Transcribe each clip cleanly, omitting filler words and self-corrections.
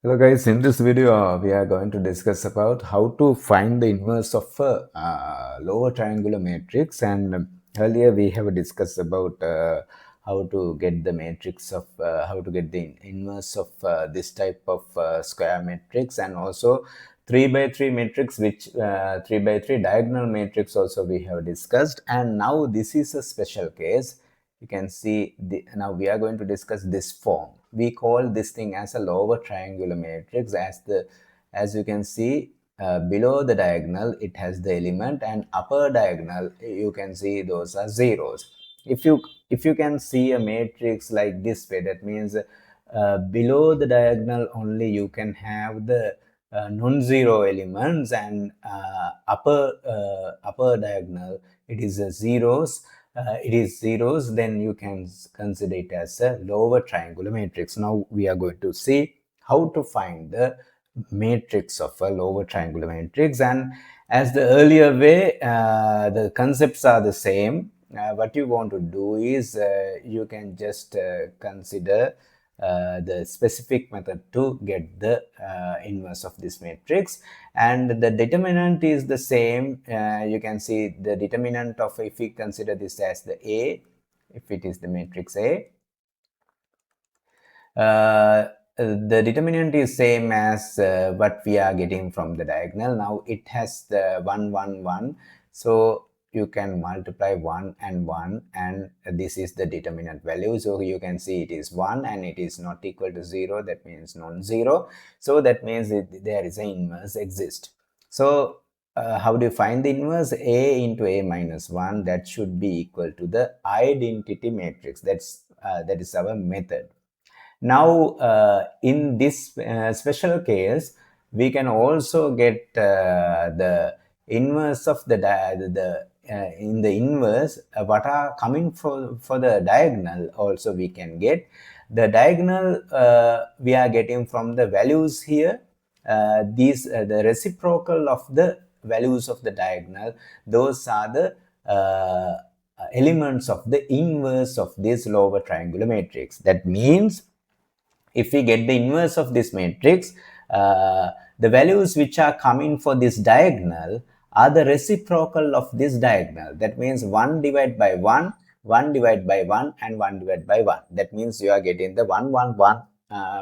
Hello guys, in this video we are going to discuss about how to find the inverse of a lower triangular matrix, and earlier we have discussed about how to get the matrix of how to get the inverse of this type of square matrix, and also 3 by 3 matrix, which 3 by 3 diagonal matrix also we have discussed. And now this is a special case. You can see now we are going to discuss this form. We call this thing as a lower triangular matrix. As you can see, below the diagonal it has the element, and upper diagonal you can see those are zeros. If you can see a matrix like this way, that means below the diagonal only you can have the non-zero elements, and upper diagonal it is zeros, then you can consider it as a lower triangular matrix. Now we are going to see how to find the matrix of a lower triangular matrix, and as the earlier way, the concepts are the same. What you want to do is you can just consider the specific method to get the inverse of this matrix, and the determinant is the same. You can see the determinant of, if we consider this as the A, if it is the matrix A, the determinant is same as what we are getting from the diagonal. Now it has the 1 1 1, so you can multiply 1 and 1, and this is the determinant value. So you can see it is 1 and it is not equal to 0, that means non-zero. So that means there is an inverse exist. So how do you find the inverse? A into A minus 1, that should be equal to the identity matrix. That is our method. Now, in this special case, we can also get the inverse of in the inverse, what are coming for the diagonal also we can get. The diagonal we are getting from the values here. The reciprocal of the values of the diagonal, those are the elements of the inverse of this lower triangular matrix. That means if we get the inverse of this matrix, the values which are coming for this diagonal are the reciprocal of this diagonal. That means 1 divided by 1, 1 divided by 1, and 1 divided by 1. That means you are getting the 1 1 1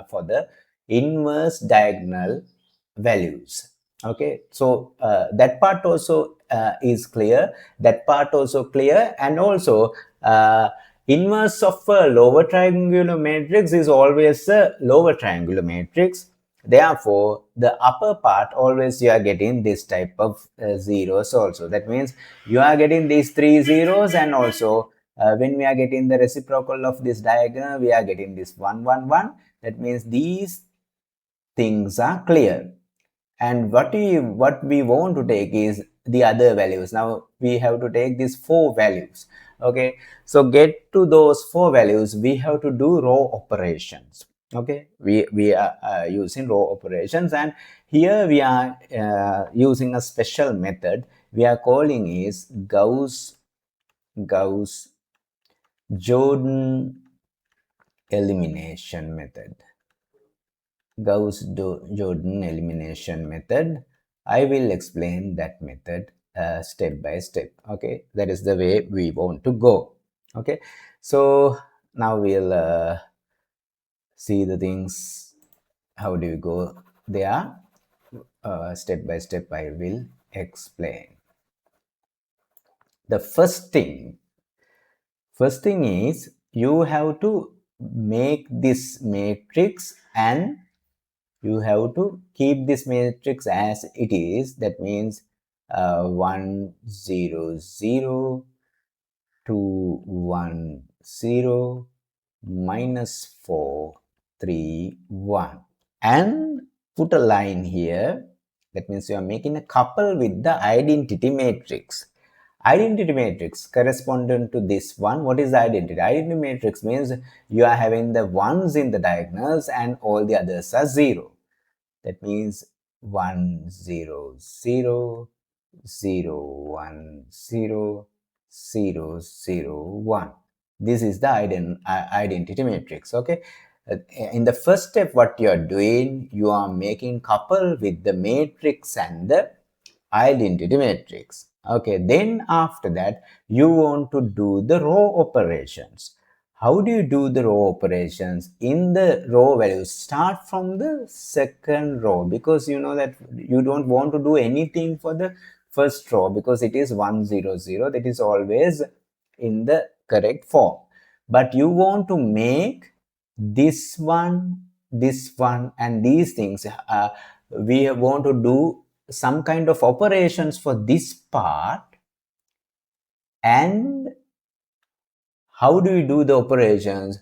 for the inverse diagonal values. Okay, so that part also is clear, that part also clear. And also inverse of a lower triangular matrix is always a lower triangular matrix. Therefore, the upper part always you are getting this type of zeros also. That means you are getting these 3 zeros, and also when we are getting the reciprocal of this diagonal, we are getting this 1 1 1. That means these things are clear. And what we want to take is the other values. Now we have to take these 4 values. Okay, so get to those 4 values, we have to do row operations. Okay, we are using row operations, and here we are using a special method. We are calling is Gauss Jordan elimination method. Gauss-Jordan elimination method. I will explain that method step by step. Okay, that is the way we want to go. Okay, so now we'll see the things. How do you go there? Step by step I will explain. The first thing is you have to make this matrix, and you have to keep this matrix as it is. That means 1 0 0 2 1 0 minus 4 3 1, and put a line here. That means you are making a couple with the identity matrix. Identity matrix corresponding to this one. What is identity? Identity matrix means you are having the ones in the diagonals and all the others are 0. That means 1 0 0 0 1 0 0 0 1. This is the identity matrix. Okay, In the first step, what you are doing, you are making couple with the matrix and the identity matrix. Okay, then after that, you want to do the row operations. How do you do the row operations? In the row values, start from the second row, because you know that you don't want to do anything for the first row because it is 100. That is always in the correct form. But you want to make this one, and these things. We want to do some kind of operations for this part. And how do you do the operations?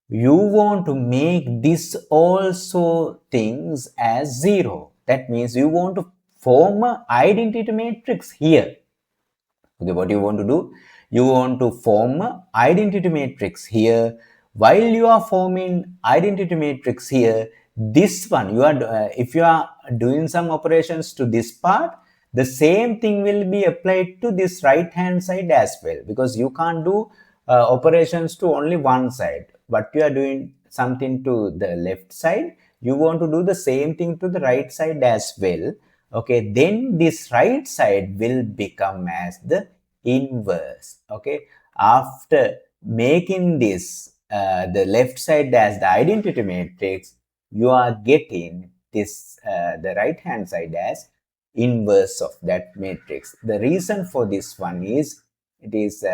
You want to make this also things as 0. That means you want to form an identity matrix here. Okay, what you want to do? You want to form an identity matrix here. While you are forming identity matrix here, this one, if you are doing some operations to this part, the same thing will be applied to this right hand side as well, because you can't do operations to only one side. But you are doing something to the left side, you want to do the same thing to the right side as well. Okay, then this right side will become as the inverse. Okay, after making this the left side as the identity matrix, you are getting this the right hand side as inverse of that matrix. The reason for this one is, it is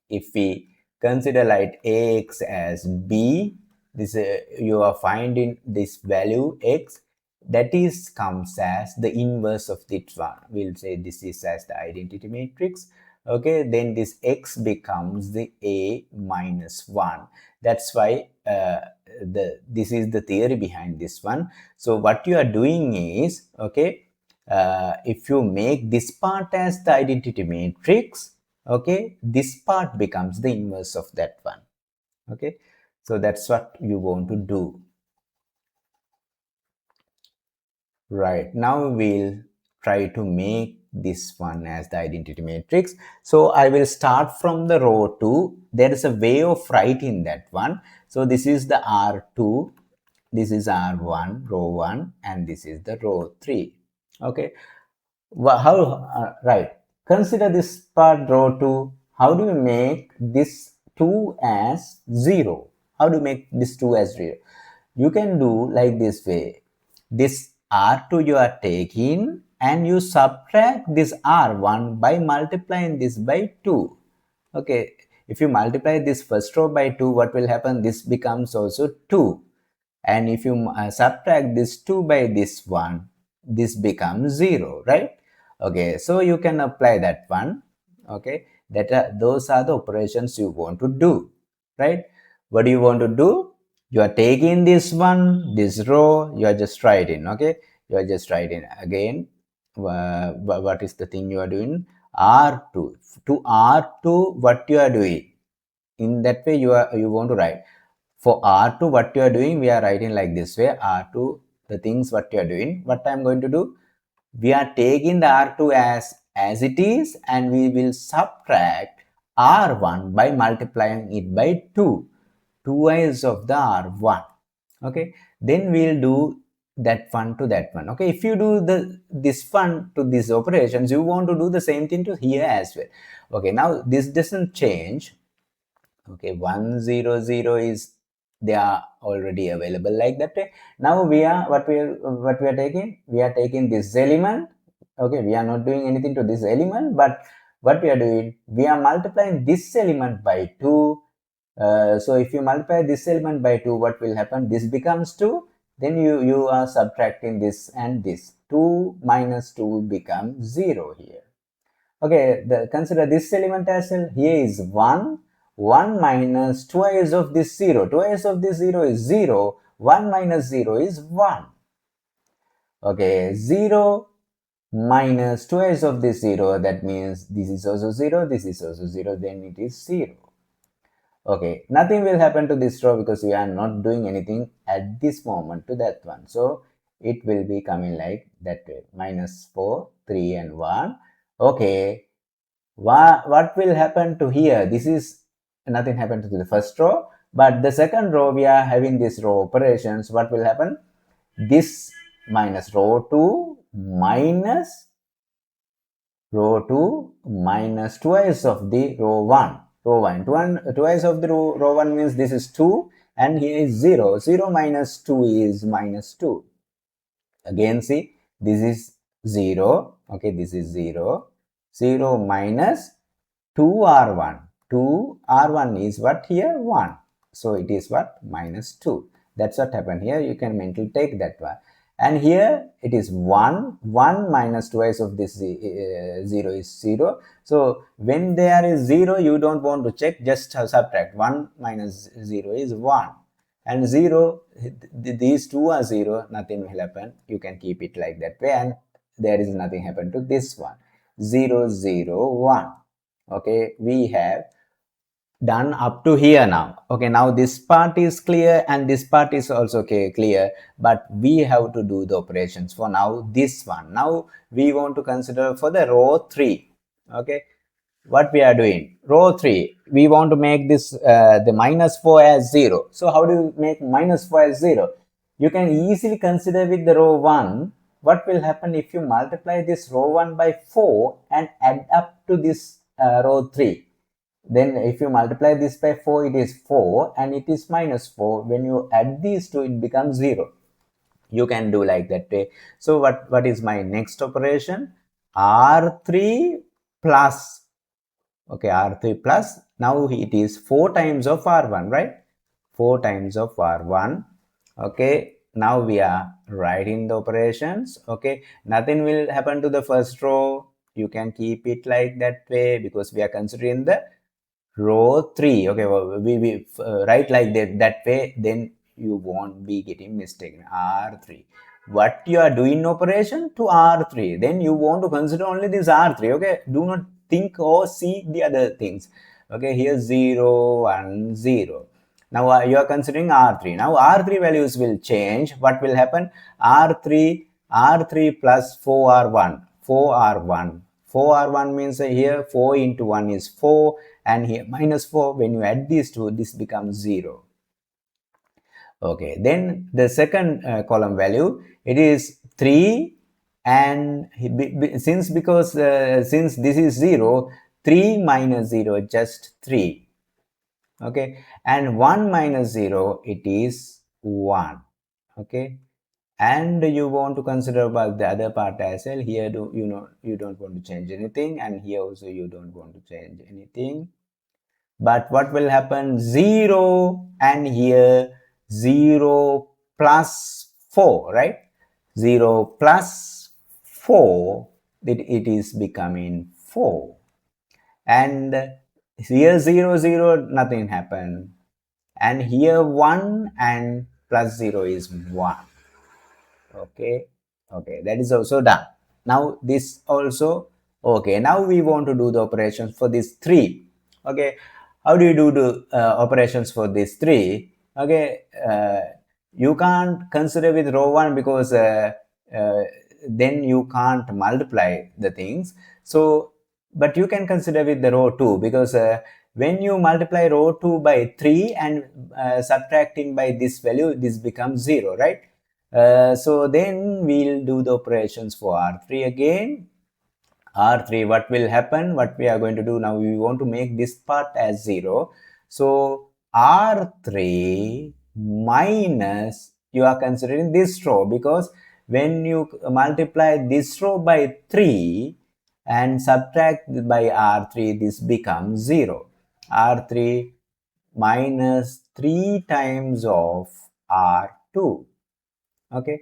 if we consider like ax as b, this you are finding this value x, that is comes as the inverse of this one. We'll say this is as the identity matrix. Okay, then this x becomes the a minus 1. That's why this is the theory behind this one. So what you are doing is, okay, if you make this part as the identity matrix, okay, this part becomes the inverse of that one. Okay, so that's what you want to do. Right, now we'll try to make this one as the identity matrix. So I will start from the row 2. There is a way of writing that one. So this is the R2, this is R1, row 1, and this is the row 3. Okay, right, consider this part row 2. How do you make this 2 as 0? How do you make this 2 as 0? You can do like this way. This R2 you are taking and you subtract this R1 by multiplying this by 2. Okay, if you multiply this first row by 2, what will happen? This becomes also 2. And if you subtract this 2 by this one, this becomes 0, right? Okay, so you can apply that one. Okay, those are the operations you want to do, right? What do you want to do? You are taking this one, this row, you are just writing. Okay, you are just writing again. What is the thing you are doing? R2 to R2, what you are doing? In that way, you want to write. For R2, what you are doing, we are writing like this way. R2, the things what you are doing, what I am going to do, we are taking the R2 as it is, and we will subtract R1 by multiplying it by 2, twice of the R1. Okay, then we'll do that one to that one. Okay, if you do this one to these operations, you want to do the same thing to here as well. Okay, now this doesn't change. Okay, 100 is, they are already available like that way. Now we are what we are taking, we are taking this element. Okay, we are not doing anything to this element, but what we are doing, we are multiplying this element by 2. So if you multiply this element by 2, what will happen? This becomes 2. Then you are subtracting this and this. 2 minus 2 becomes 0 here. Okay, consider this element as well. Here is 1. 1 minus twice of this 0. Twice of this 0 is 0. 1 minus 0 is 1. Okay, 0 minus twice of this 0. That means this is also 0. This is also 0. Then it is 0. Okay, nothing will happen to this row because we are not doing anything at this moment to that one. So it will be coming like that way. Minus 4, 3 and 1. Okay, what will happen to here? This is nothing happened to the first row. But the second row, we are having this row operations. What will happen? This minus row 2 minus row 2 minus twice of the row 1. Row 1. Twice of the row 1 means this is 2 and here is 0. 0 minus 2 is minus 2. Again see, this is 0. Okay, this is 0. 0 minus 2r1. 2r1 is what here? 1. So it is what? Minus 2. That's what happened here. You can mentally take that one. And here it is 1. 1 minus twice of this 0 is 0. So when there is 0, you don't want to check, just subtract. 1 minus 0 is 1. And 0, these two are 0, nothing will happen. You can keep it like that way, and there is nothing happen to this one. 0, 0, 1. Okay, we have done up to here now. Okay, now this part is clear and this part is also clear, but we have to do the operations for now. This one, now we want to consider for the row 3. Okay, what we are doing, row 3, we want to make this the minus 4 as 0. So how do you make minus 4 as 0? You can easily consider with the row 1. What will happen if you multiply this row 1 by 4 and add up to this row 3? Then if you multiply this by 4, it is 4 and it is minus 4. When you add these two, it becomes 0. You can do like that way. So what is my next operation? R3 plus, okay, R3 plus, now it is 4 times of R1, right? 4 times of R1. Okay, now we are writing the operations. Okay, nothing will happen to the first row. You can keep it like that way because we are considering the row 3. Okay, well, we write like that way, then you won't be getting mistaken. R3, what you are doing operation to R3, then you want to consider only this R3. Okay, do not think or see the other things. Okay, here 0 1 0. Now you are considering R3. Now R3 values will change. What will happen? R3 plus 4R1. 4R1. 4R1 means here 4 into 1 is 4 and here minus 4. When you add these two, this becomes 0. Okay, then the second column value, it is 3, and since this is 0, 3 minus 0 just 3. Okay, and 1 minus 0, it is 1. Okay, and you want to consider about the other part as well. Here you don't want to change anything, and here also you don't want to change anything. But what will happen? 0 and here 0 plus 4, right? 0 plus 4, it is becoming 4. And here 0 0, nothing happened. And here 1 and plus 0 is 1. Okay, that is also done. Now this also okay. Now we want to do the operations for this 3. Okay, how do you do the operations for this 3? Okay, you can't consider with row 1 because then you can't multiply the things. So but you can consider with the row 2 because when you multiply row 2 by 3 and subtracting by this value, this becomes 0, right? So then we'll do the operations for R3 again. R3, what will happen? What we are going to do now, we want to make this part as 0. So R3 minus, you are considering this row because when you multiply this row by 3 and subtract by R3, this becomes 0. R3 minus 3 times of R2. Okay,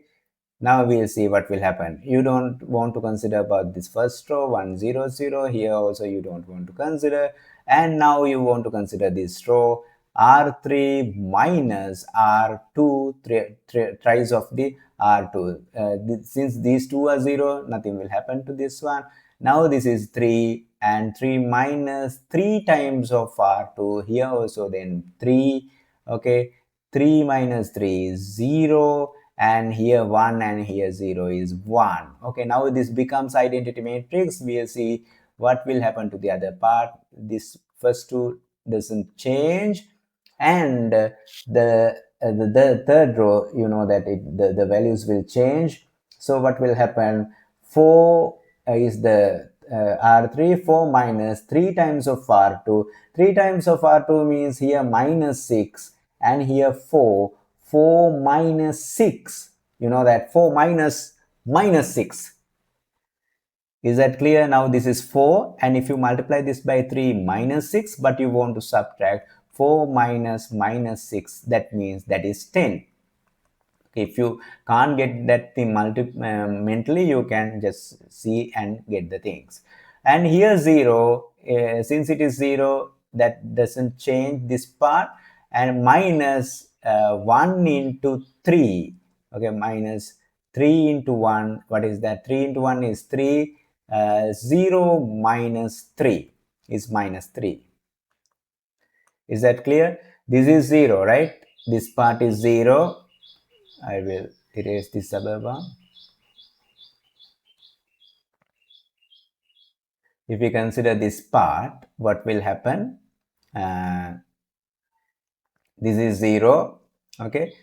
now we'll see what will happen. You don't want to consider about this first row 1 0 0. Here also you don't want to consider, and now you want to consider this row R3 minus R2 thrice of the R2. Since these two are 0, nothing will happen to this one. Now this is 3 and 3 minus 3 times of R2. Here also then 3. Okay, 3 minus 3 is 0, and here 1 and here 0 is 1. Okay, now this becomes identity matrix. We'll see what will happen to the other part. This first two doesn't change, and the third row, you know that the values will change. So what will happen? 4 is the R3, 4 minus 3 times of R2. 3 times of R2 means here minus 6, and here 4. 4 minus 6. You know that 4 minus 6. Is that clear? Now this is 4, and if you multiply this by 3, minus 6, but you want to subtract 4 minus 6, that means that is 10. If you can't get that thing mentally, you can just see and get the things. And here 0, since it is 0, that doesn't change this part, and minus 1 into 3. Okay, minus 3 into 1, what is that? 3 into 1 is 3. 0 minus 3 is minus 3. Is that clear? This is 0, right? This part is 0. I will erase this suburban. If we consider this part, what will happen? This is 0. Okay.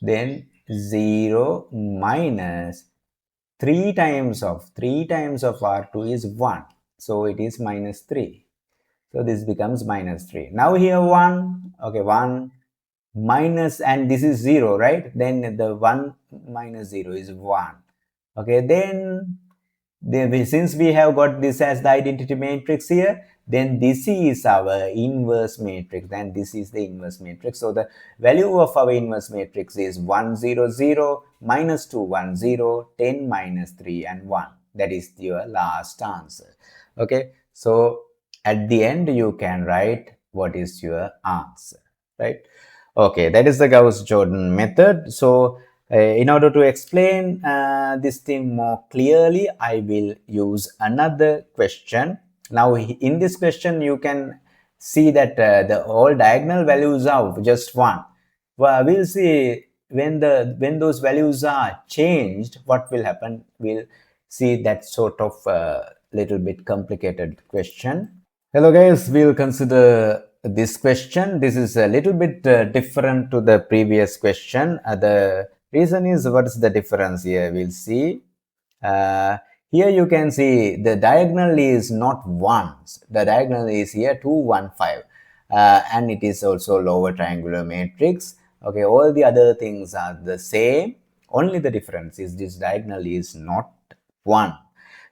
Then 0 minus 3 times of R2 is 1. So it is minus 3. So this becomes minus 3. Now here 1. Okay, 1 minus, and this is 0, right? Then the 1 minus 0 is 1. Okay, then since we have got this as the identity matrix here, then this is our inverse matrix, then this is the inverse matrix. So the value of our inverse matrix is 1 0 0 minus 2 1 0 10 minus 3 and 1. That is your last answer. Okay, so at the end you can write what is your answer, right? Okay, that is the Gauss-Jordan method. So in order to explain this thing more clearly, I will use another question. Now in this question you can see that the all diagonal values are just 1. Well, we'll see when those values are changed, what will happen. We'll see that sort of little bit complicated question. Hello guys, we'll consider this question. This is a little bit different to the previous question. The reason is, what is the difference here? We'll see. Uh, Here you can see the diagonal is not 1s. The diagonal is here 2 1 5, and it is also lower triangular matrix. Okay, all the other things are the same. Only the difference is this diagonal is not 1.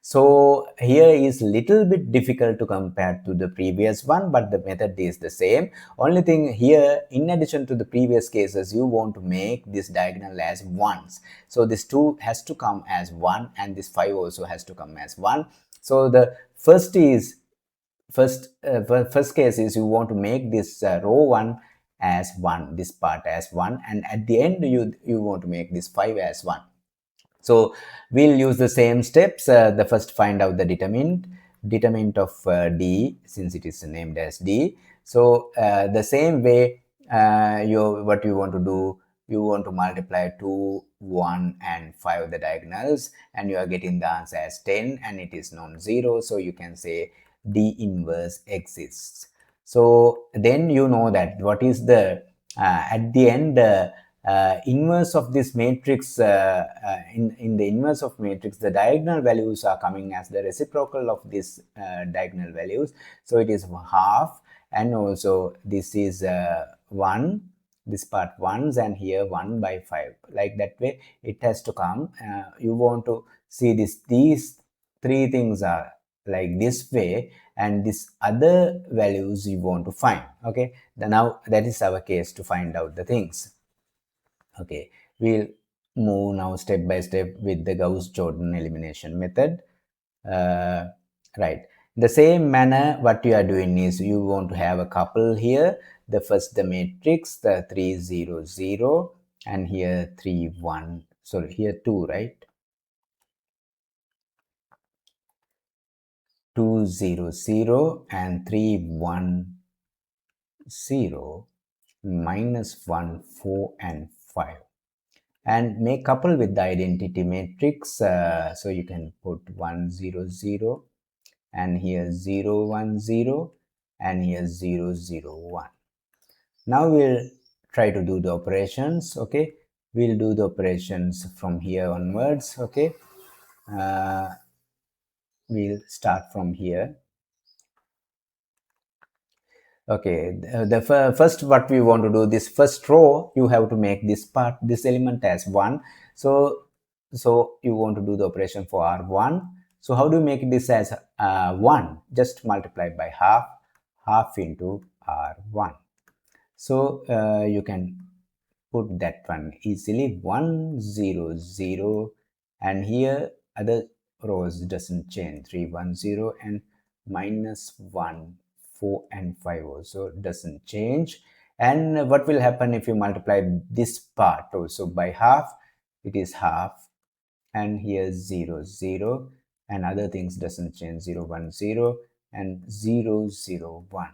So here is little bit difficult to compare to the previous one, but the method is the same. Only thing here, in addition to the previous cases, you want to make this diagonal as 1s. So this 2 has to come as 1, and this 5 also has to come as 1. So the first case is you want to make this row 1 as 1, this part as 1, and at the end you want to make this 5 as 1. So we'll use the same steps. The first, find out the determinant of D, since it is named as D. So the same way, what you want to do, you want to multiply 2 1 and 5 the diagonals, and you are getting the answer as 10, and it is non-zero, so you can say D inverse exists. So then you know that what is the at the end inverse of this matrix. In the inverse of matrix, the diagonal values are coming as the reciprocal of this diagonal values. So it is half, and also this is 1, this part 1s, and here 1 by 5. Like that way it has to come. You want to see these three things are like this way, and this other values you want to find. Okay, now that is our case to find out the things. Okay, we'll move now step by step with the Gauss-Jordan elimination method. Right, the same manner, what you are doing is you want to have a couple here. The first, the matrix, the 3 0 0, and here 3 1, sorry, here 2, right? 2 0 0 and 3 1 0, minus 1 4 and 5. And may couple with the identity matrix. So you can put 1 0 0, and here 0 1 0, and here 0 0 1. Now we'll try to do the operations. Okay, we'll do the operations from here onwards. Okay, we'll start from here. Okay, first what we want to do, this first row, you have to make this part, this element as 1. So you want to do the operation for R1. So how do you make this as 1? Just multiply by half into R1. So you can put that one easily, 1 0 0, and here other rows doesn't change, 3 1 0, and minus 1 4 and 5 also doesn't change. And what will happen if you multiply this part also by half? It is half, and here 0 0, and other things doesn't change, 0 1 0 and 0 0 1.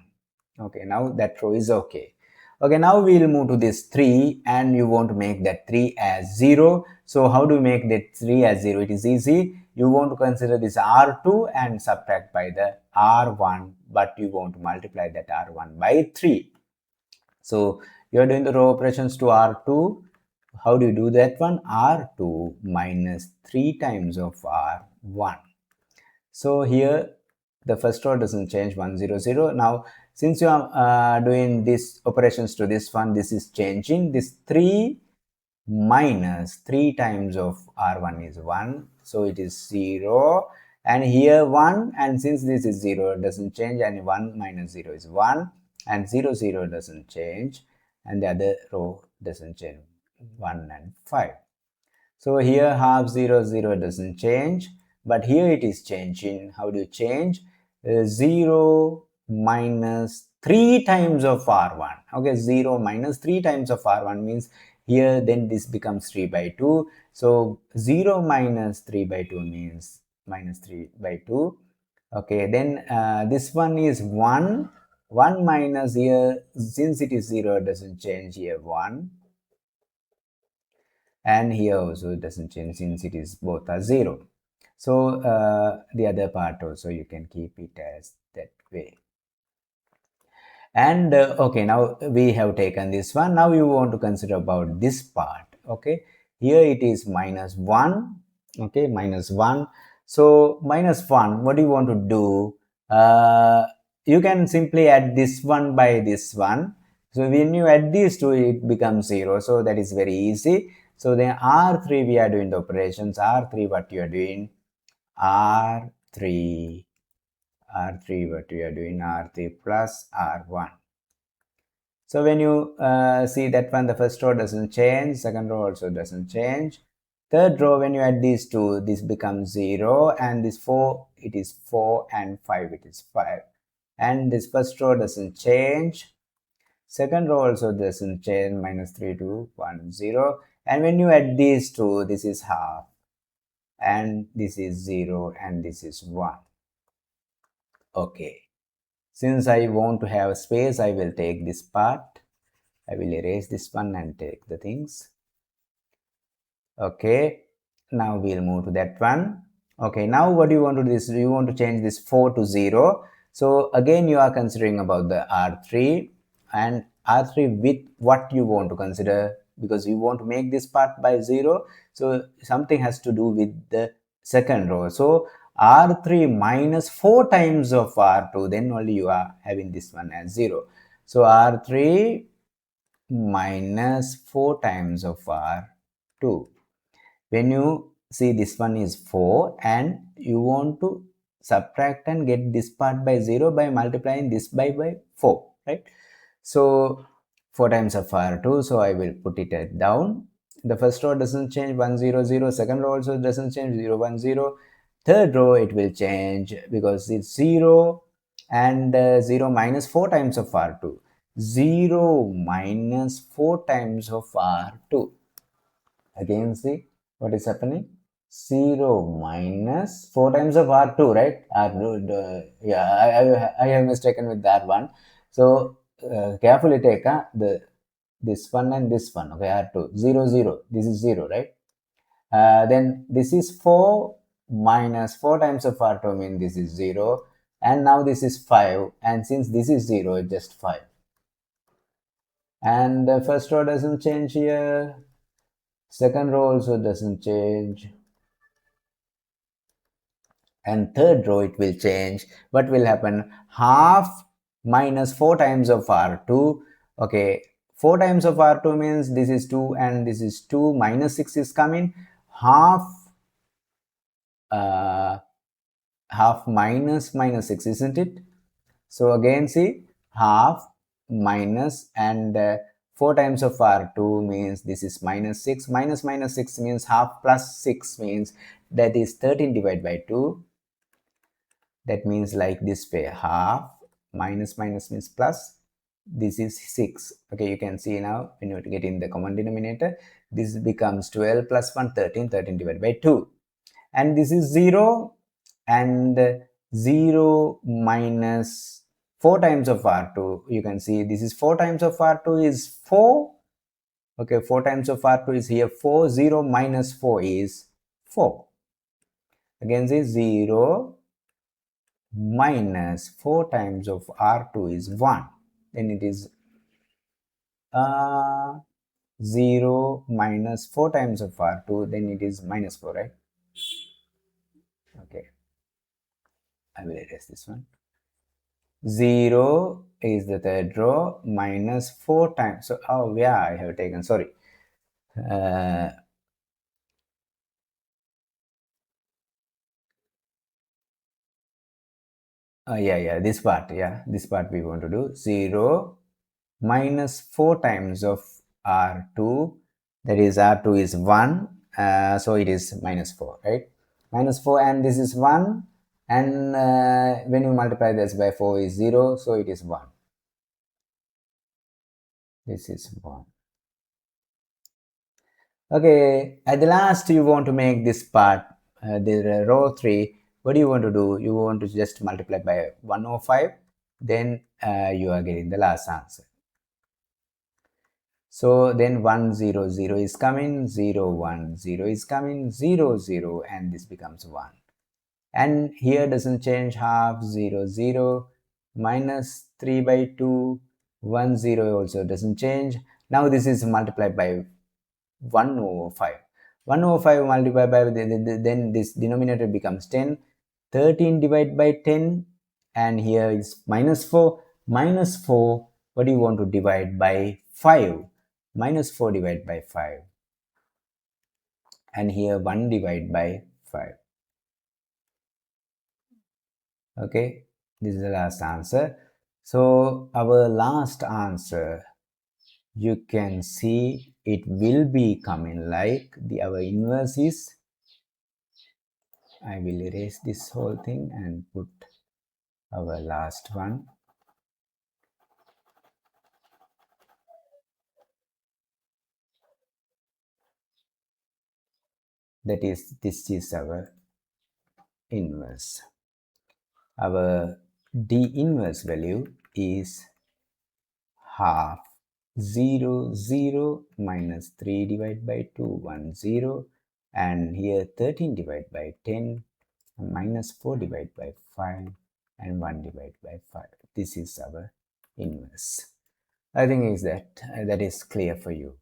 Okay, now that row is okay. Okay, now we'll move to this 3, and you want to make that 3 as 0. So how do you make that 3 as 0? It is easy. You want to consider this R2 and subtract by the R1, but you want to multiply that R1 by 3. So you are doing the row operations to R2. How do you do that one? R2 minus 3 times of R1. So here the first row doesn't change, 1 0 0. Now since you are doing these operations to this one, this is changing. This 3 minus 3 times of R1 is 1, so it is 0, and here 1, and since this is 0, it doesn't change, and 1 minus 0 is 1, and 0 0 doesn't change, and the other row doesn't change, 1 and 5. So here half 0 0 doesn't change, but here it is changing. How do you change? 0 minus 3 times of R1. Okay, 0 minus 3 times of R1 means here then this becomes 3 by 2. So 0 minus 3 by 2 means minus 3 by 2. Okay, then this one is 1. 1 minus here, since it is 0, it doesn't change, here 1. And here also it doesn't change since it is both are 0. So the other part also you can keep it as that way. And okay, now we have taken this one. Now you want to consider about this part. Okay, here it is minus 1. Okay, minus 1. So minus 1, what do you want to do? You can simply add this one by this one. So when you add these two, it becomes 0. So that is very easy. So then R3 we are doing the operations. R3 what you are doing? R3 what we are doing? R3 plus R1. So when you see that one, the first row doesn't change, second row also doesn't change. Third row, when you add these two, this becomes 0, and this 4, it is 4, and 5, it is 5. And this first row doesn't change. Second row also doesn't change, minus 3 to 1 0. And when you add these two, this is half, and this is 0, and this is 1. Okay, since I want to have space, I will take this part. I will erase this one and take the things. Okay, now we'll move to that one. Okay, now what do you want to do is you want to change this 4 to 0. So again you are considering about the R3, and R3 with what you want to consider, because you want to make this part by 0. So something has to do with the second row. So R3 minus 4 times of R2, then only you are having this one as 0. So R3 minus 4 times of R2. When you see this one is 4, and you want to subtract and get this part by 0 by multiplying this by 4, right? So 4 times of R2, so I will put it down. The first row doesn't change, 1 0 0. Second row also doesn't change, 0 1 0. Third row it will change because it's 0, and 0 minus 4 times of R2. 0 minus 4 times of R2. Again, see what is happening? 0 minus 4 times of R2, right? R2, yeah, I have mistaken with that one. So carefully take this one and this one. Okay, R2, 0 0. This is 0, right? Then this is 4 minus 4 times of R2 means this is 0, and now this is 5, and since this is 0, it's just 5. And the first row doesn't change here, second row also doesn't change, and third row it will change. What will happen? Half minus 4 times of R2. Okay, 4 times of R2 means this is 2 and this is 2, minus 6 is coming. Uh, half minus minus 6, isn't it? So again see, half minus and 4 times of R2 means this is minus 6, minus minus 6 means half, plus 6 means that is 13 divided by 2. That means like this way, half minus minus means plus, this is 6. Okay, you can see now when you get in the common denominator, this becomes 12 plus 1, 13, 13 divided by 2. And this is 0, and 0 minus 4 times of R2, you can see this is 4 times of R2 is 4. Okay, 4 times of R2 is here 4, 0 minus 4 is 4. Again see, 0 minus 4 times of R2 is 1. Then it is 0 minus 4 times of R2, then it is minus 4, right? Okay, I will erase this one. 0 is the third row, minus 4 times. So, oh yeah, I have taken, sorry. Yeah, this part we want to do. 0 minus 4 times of R2, that is R2 is 1, so it is minus 4, right? Minus 4, and this is 1, and when you multiply this by 4 is 0, so it is 1. This is 1. Okay, at the last you want to make this part, the row 3, what do you want to do? You want to just multiply by 105, then you are getting the last answer. So then 1 0 0 is coming, 0 1 0 is coming, 0 0, and this becomes 1. And here doesn't change, half, 0 0, minus 3 by 2, 1 0 also doesn't change. Now this is multiplied by 1 over 5. 1 over 5 multiplied by, then this denominator becomes 10. 13 divided by 10, and here is minus 4. Minus 4, what do you want to divide by 5? Minus 4 divided by 5. And here 1 divided by 5. Okay, this is the last answer. So our last answer, you can see it will be coming like our inverse is, I will erase this whole thing and put our last one. That is, this is our inverse. Our D inverse value is half, 0 0 minus 3 divided by 2, 1 0, and here 13 divided by 10, minus 4 divided by 5, and 1 divided by 5. This is our inverse. I think is that is clear for you.